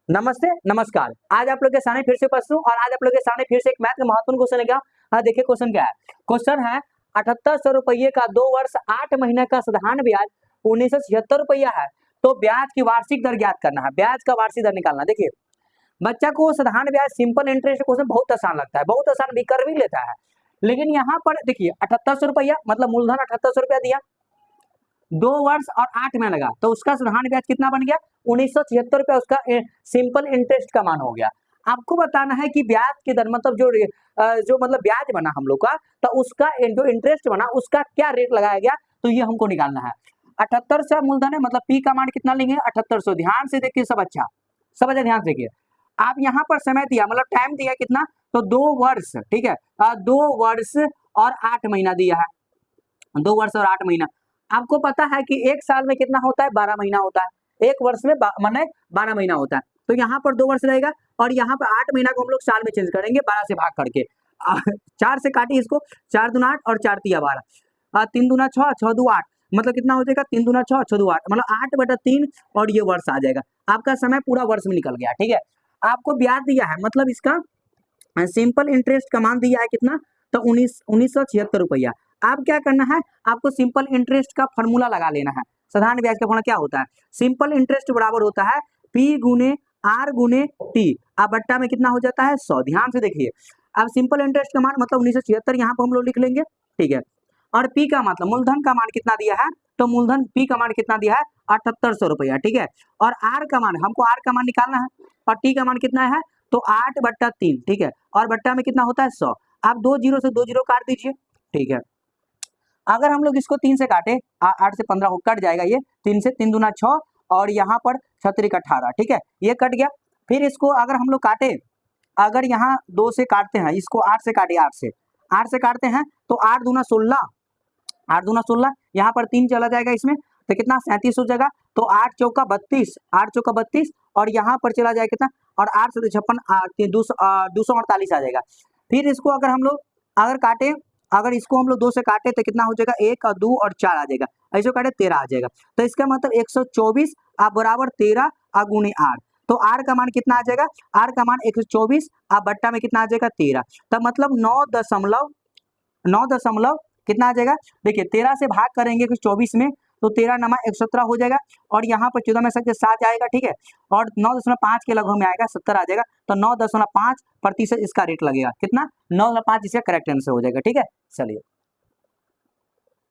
नमस्ते नमस्कार। आज आप लोग के सामने फिर से उपस्थित हूं और आज आप लोग के सामने फिर से एक मैथ का महत्वपूर्ण क्वेश्चन है। क्या देखिए क्वेश्चन क्या है। क्वेश्चन है 7800 रुपये का 2 वर्ष 8 महीने का साधारण ब्याज 1976 रुपया है। तो ब्याज की वार्षिक दर ज्ञात करना है। ब्याज का वार्षिक दर निकालना। देखिए बच्चा को साधारण ब्याज सिंपल इंटरेस्ट क्वेश्चन बहुत आसान लगता है, बहुत आसान भी कर भी लेता है। लेकिन यहाँ पर देखिए 7800 रुपया मतलब मूलधन 7800 रुपया दिया, 2 वर्ष और 8 महीने लगा तो उसका साधारण ब्याज कितना बन गया 1976 रुपया। उसका सिंपल इंटरेस्ट का मान हो गया। आपको बताना है कि ब्याज के दर मतलब जो मतलब ब्याज बना हम लोग का, तो उसका जो इंटरेस्ट बना उसका क्या रेट लगाया गया, तो ये हमको निकालना है। 78 से मूलधन है मतलब पी का मान कितना लेंगे 7800। ध्यान से देखिए सब अच्छा ध्यान से देखिए। आप यहाँ पर समय दिया मतलब टाइम दिया कितना, तो 2 वर्ष, ठीक है 2 वर्ष और 8 महीना दिया है। 2 वर्ष और 8 महीना। आपको पता है कि एक साल में कितना होता है 12 महीना होता है। एक वर्ष में माने 12 महीना होता है। तो यहाँ पर 2 वर्ष रहेगा और यहाँ पर 8 महीना को हम लोग साल में चेंज करेंगे 12 से भाग करके। 4 से काटिए इसको, 4 दूना 8 और 4 तिया 12, 3 दूना 6, 6 दू 8, मतलब कितना हो जाएगा 3 दूना 6, 6 दू 8, मतलब 8/3 और ये वर्ष आ जाएगा। आपका समय पूरा वर्ष में निकल गया। ठीक है, आपको ब्याज दिया है मतलब इसका सिंपल इंटरेस्ट का मान दिया है कितना, तो 1976 रुपया। आप क्या करना है, आपको सिंपल इंटरेस्ट का फॉर्मूला लगा लेना है। साधारण ब्याज का फॉर्मूला क्या होता है, सिंपल इंटरेस्ट बराबर होता है P गुने R गुने T। अब बट्टा में कितना हो जाता है 100। ध्यान से देखिए, अब सिंपल इंटरेस्ट का मान मतलब 1976 यहाँ पर हम लोग लिख लेंगे, ठीक है। और P का मतलब मूलधन का मान कितना दिया है, तो मूलधन P का मान कितना दिया है 7800 रुपया, ठीक है। और R का मान, हमको R का मान निकालना है और T का मान कितना है, तो 8/3, ठीक है। और बट्टा में कितना होता है 100। आप 2 जीरो से 2 जीरो काट दीजिए, ठीक है। अगर हम लोग इसको 3 से काटे, 8 से 15 को कट जाएगा ये, 3 से 3 दूना 6 और यहाँ पर 6 18, ठीक है, ये कट गया। फिर इसको अगर हम लोग काटे, अगर यहाँ 2 से काटते हैं, इसको 8 से काटिए, 8 से काटते हैं तो 8 दूना 16, 8 दूना 16, यहाँ पर 3 चला जाएगा इसमें, तो कितना 37 हो जाएगा। तो 8 चौका 32, 8 चौका 32 और यहाँ पर चला जाएगा कितना, और 8 से 56, 248 आ जाएगा। फिर इसको अगर हम लोग अगर काटे, अगर इसको हम लोग 2 से काटे तो कितना हो जाएगा 1 और 2 और 4 आ जाएगा, ऐसे काटे 13 आ जाएगा। तो इसका मतलब 124 बराबर 13 गुणे 8। तो R का मान कितना आ जाएगा, R का मान 124 बट्टा में कितना आ जाएगा 13। तब मतलब 9 दशमलव कितना आ जाएगा, देखिए 13 से भाग करेंगे कुछ 24 में, तो 13 नमा 117 हो जाएगा और यहाँ पर 14 में से 7 आएगा, ठीक है। और 9.5 के लगभग में आएगा, 70 आ जाएगा। तो 9.5% इसका रेट लगेगा, कितना 9.5 इसका करेक्ट आंसर हो जाएगा, ठीक है। चलिए।